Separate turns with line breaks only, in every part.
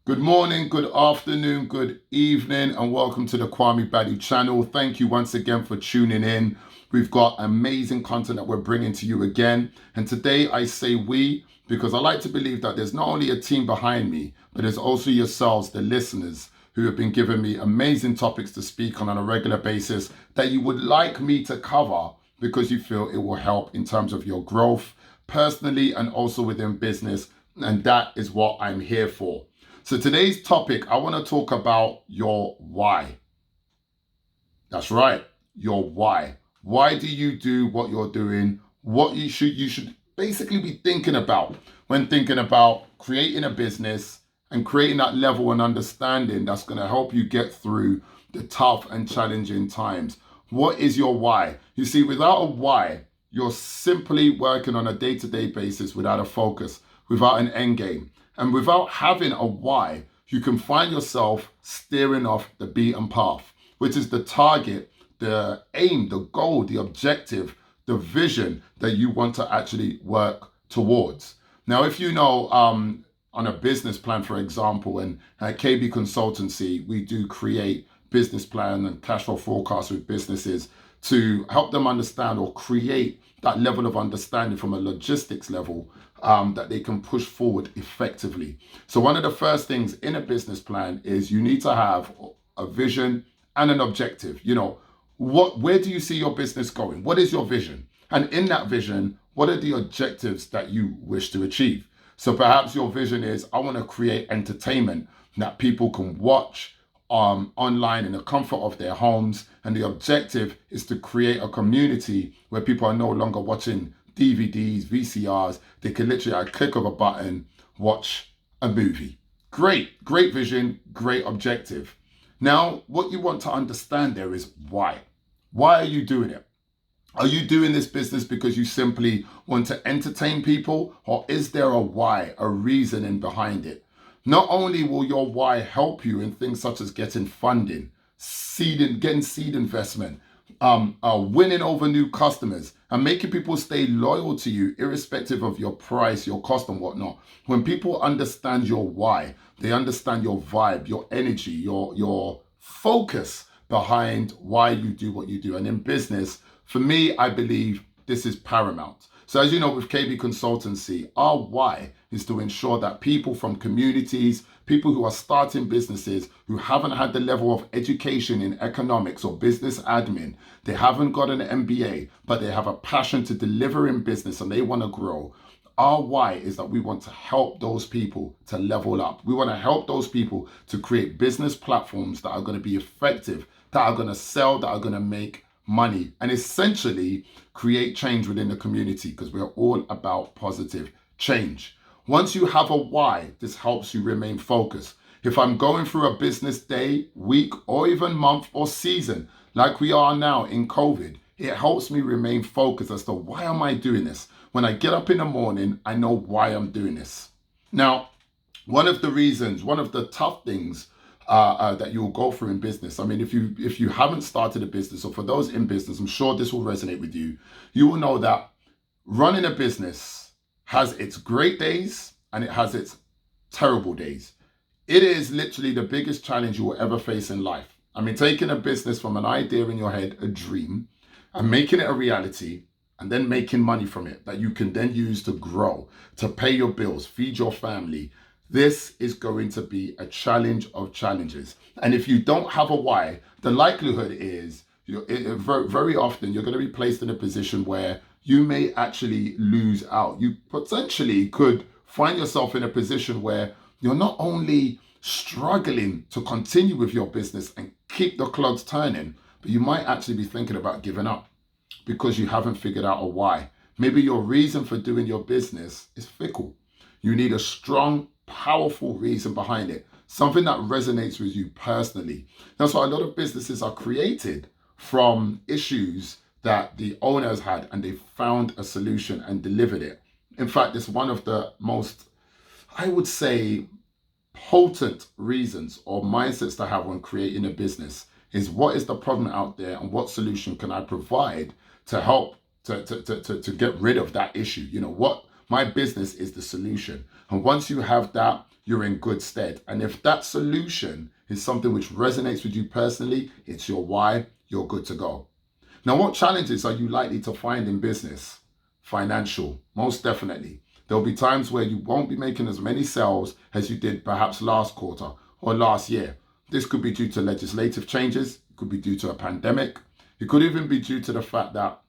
Good morning, good afternoon, good evening, and welcome to the Kwame Badu channel. Thank you once again for tuning in. We've got amazing content that we're bringing to you again. And today I say we because I like to believe that there's not only a team behind me, but there's also yourselves, the listeners, who have been giving me amazing topics to speak on a regular basis that you would like me to cover because you feel it will help in terms of your growth personally and also within business. And that is what I'm here for. So today's topic, I want to talk about your why. That's right, your why. Why do you do what you're doing? What you should basically be thinking about when thinking about creating a business and creating that level and understanding that's going to help you get through the tough and challenging times. What is your why? You see, without a why, you're simply working on a day-to-day basis without a focus, without an end game. And without having a why, you can find yourself steering off the beaten path, which is the target, the aim, the goal, the objective, the vision that you want to actually work towards. Now, if you know, on a business plan, for example, and at KB Consultancy, we do create business plan and cash flow forecasts with businesses to help them understand or create that level of understanding from a logistics level that they can push forward effectively. So one of the first things in a business plan is you need to have a vision and an objective. Where do you see your business going? What is your vision? And in that vision, what are the objectives that you wish to achieve? So perhaps your vision is, I want to create entertainment that people can watch online in the comfort of their homes. And the objective is to create a community where people are no longer watching DVDs, VCRs. They can literally, at a click of a button, watch a movie. Great vision, great objective. Now, what you want to understand there is why. Why are you doing it? Are you doing this business because you simply want to entertain people, or is there a why, a reasoning behind it? Not only will your why help you in things such as getting funding, getting seed investment, winning over new customers, and making people stay loyal to you irrespective of your price, your cost, and whatnot. When people understand your why, they understand your vibe, your energy, your focus behind why you do what you do. And in business, for me, I believe this is paramount. So as you know, with KB Consultancy, our why is to ensure that people from communities, people who are starting businesses, who haven't had the level of education in economics or business admin, they haven't got an MBA, but they have a passion to deliver in business and they want to grow. Our why is that we want to help those people to level up. We want to help those people to create business platforms that are going to be effective, that are going to sell, that are going to make money, and essentially create change within the community, because we're all about positive change. Once you have a why, this helps you remain focused. If I'm going through a business day, week, or even month or season, like we are now in COVID, it helps me remain focused as to why am I doing this? When I get up in the morning, I know why I'm doing this. Now, one of the tough things that you'll go through in business. I mean, if you haven't started a business, or for those in business, I'm sure this will resonate with you. You will know that running a business has its great days and it has its terrible days. It is literally the biggest challenge you will ever face in life. I mean, taking a business from an idea in your head, a dream, and making it a reality, and then making money from it that you can then use to grow, to pay your bills, feed your family. This is going to be a challenge of challenges. And if you don't have a why, the likelihood is very often you're going to be placed in a position where you may actually lose out. You potentially could find yourself in a position where you're not only struggling to continue with your business and keep the clogs turning, but you might actually be thinking about giving up because you haven't figured out a why. Maybe your reason for doing your business is fickle. You need a strong, powerful reason behind it, something that resonates with you personally. That's why a lot of businesses are created from issues that the owners had, and they found a solution and delivered it. In fact, it's one of the most, I would say, potent reasons or mindsets to have when creating a business is, what is the problem out there and what solution can I provide to help to get rid of that issue? What my business is the solution. And once you have that, you're in good stead. And if that solution is something which resonates with you personally, it's your why, you're good to go. Now, what challenges are you likely to find in business? Financial, most definitely. There'll be times where you won't be making as many sales as you did perhaps last quarter or last year. This could be due to legislative changes, it could be due to a pandemic, it could even be due to the fact that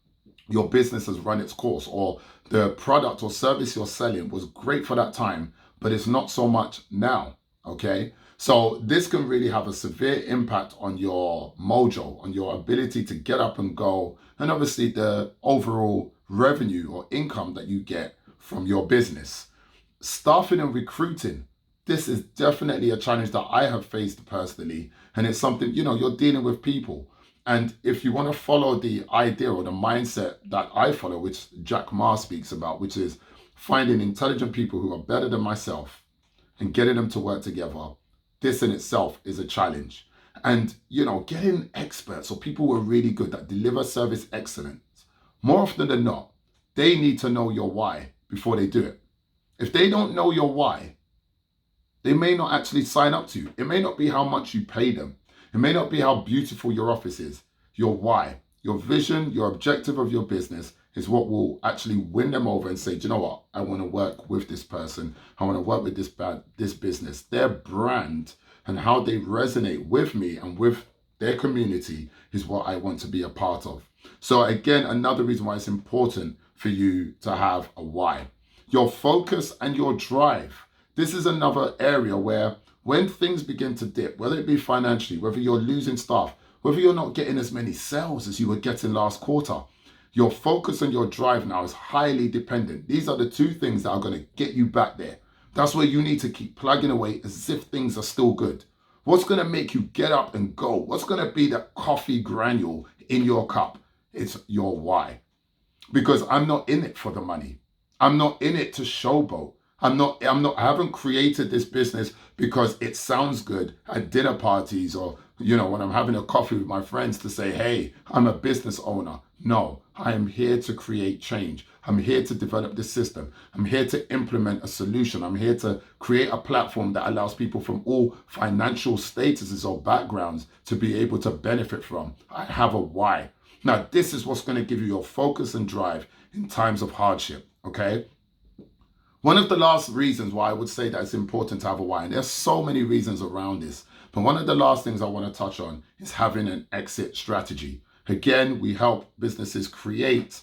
your business has run its course, or the product or service you're selling was great for that time, but it's not so much now. Okay. So this can really have a severe impact on your mojo, on your ability to get up and go, and obviously the overall revenue or income that you get from your business. Staffing and recruiting. This is definitely a challenge that I have faced personally. And it's something, you're dealing with people. And if you want to follow the idea or the mindset that I follow, which Jack Ma speaks about, which is finding intelligent people who are better than myself and getting them to work together, this in itself is a challenge. And, getting experts or people who are really good that deliver service excellence, more often than not, they need to know your why before they do it. If they don't know your why, they may not actually sign up to you. It may not be how much you pay them. It may not be how beautiful your office is. Your why, your vision, your objective of your business is what will actually win them over and say, do you know what? I want to work with this person. I want to work with this business. Their brand and how they resonate with me and with their community is what I want to be a part of. So again, another reason why it's important for you to have a why. Your focus and your drive. This is another area where when things begin to dip, whether it be financially, whether you're losing staff, whether you're not getting as many sales as you were getting last quarter, your focus and your drive now is highly dependent. These are the two things that are going to get you back there. That's where you need to keep plugging away as if things are still good. What's going to make you get up and go? What's going to be the coffee granule in your cup? It's your why. Because I'm not in it for the money. I'm not in it to showboat. I haven't created this business because it sounds good at dinner parties or, when I'm having a coffee with my friends to say, hey, I'm a business owner. No, I am here to create change. I'm here to develop the system. I'm here to implement a solution. I'm here to create a platform that allows people from all financial statuses or backgrounds to be able to benefit from. I have a why. Now, this is what's going to give you your focus and drive in times of hardship, okay? One of the last reasons why I would say that it's important to have a why, and there's so many reasons around this, but one of the last things I want to touch on is having an exit strategy. Again, we help businesses create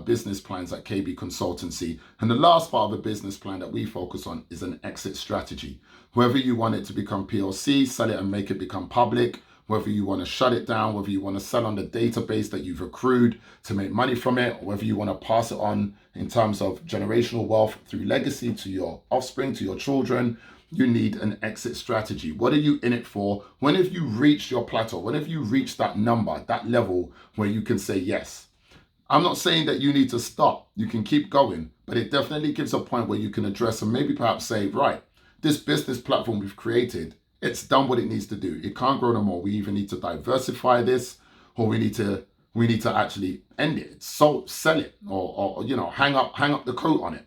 business plans at KB Consultancy. And the last part of a business plan that we focus on is an exit strategy. Whether you want it to become PLC, sell it and make it become public, whether you want to shut it down, whether you want to sell on the database that you've accrued to make money from it, or whether you want to pass it on in terms of generational wealth through legacy to your offspring, to your children, you need an exit strategy. What are you in it for? When have you reached your plateau? When have you reached that number, that level where you can say yes? I'm not saying that you need to stop. You can keep going, but it definitely gives a point where you can address and maybe perhaps say, right, this business platform we've created, it's done what it needs to do. It can't grow no more. We either need to diversify this, or we need to actually end it. So sell it, or hang up the coat on it.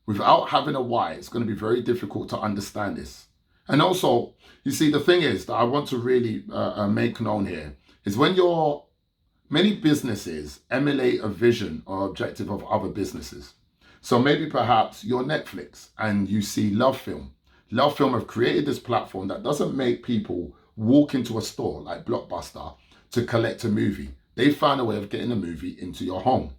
Without having a why, it's going to be very difficult to understand this. And also, you see, the thing is that I want to really make known here is many businesses emulate a vision or objective of other businesses. So maybe perhaps you're Netflix and you see LoveFilm. LoveFilm have created this platform that doesn't make people walk into a store like Blockbuster to collect a movie. They found a way of getting a movie into your home.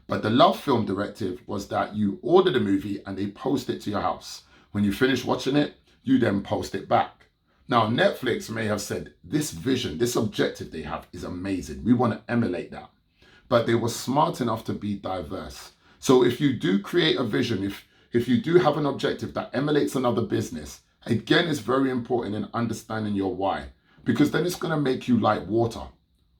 But the LoveFilm directive was that you order the movie and they post it to your house. When you finish watching it, you then post it back. Now, Netflix may have said this vision, this objective they have is amazing. We want to emulate that. But they were smart enough to be diverse. So if you do create a vision, if you do have an objective that emulates another business, again, it's very important in understanding your why, because then it's going to make you like water.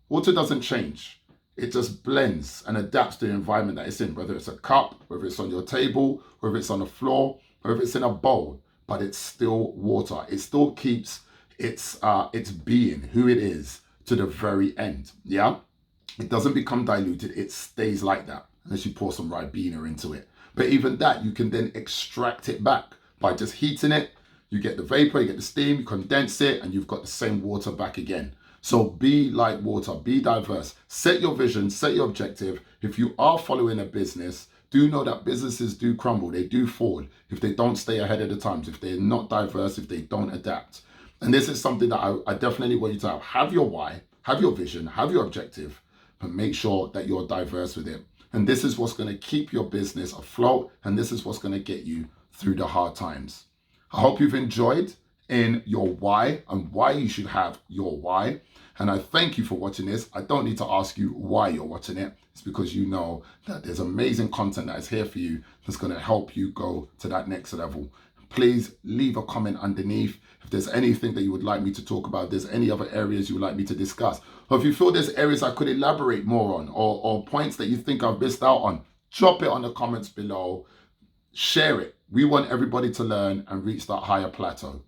Water doesn't change. It just blends and adapts to the environment that it's in, whether it's a cup, whether it's on your table, whether it's on the floor, whether it's in a bowl, but it's still water. It still keeps its being, who it is, to the very end, yeah? It doesn't become diluted, it stays like that, unless you pour some Ribena into it. But even that, you can then extract it back By just heating it, you get the vapor, you get the steam, you condense it, and you've got the same water back again. So be like water, be diverse. Set your vision, set your objective. If you are following a business, do know that businesses do crumble, they do fall if they don't stay ahead of the times, if they're not diverse, if they don't adapt. And this is something that I definitely want you to have. Have your why, have your vision, have your objective, but make sure that you're diverse with it. And this is what's going to keep your business afloat, and this is what's going to get you through the hard times. I hope you've enjoyed in your why and why you should have your why. And I thank you for watching this. I don't need to ask you why you're watching it. It's because you know that there's amazing content that is here for you that's going to help you go to that next level. Please leave a comment underneath if there's anything that you would like me to talk about, if there's any other areas you would like me to discuss, or if you feel there's areas I could elaborate more on, or points that you think I've missed out on, drop it on the comments below. Share it. We want everybody to learn and reach that higher plateau.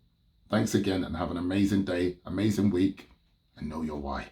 Thanks again, and have an amazing day, amazing week, and know your why.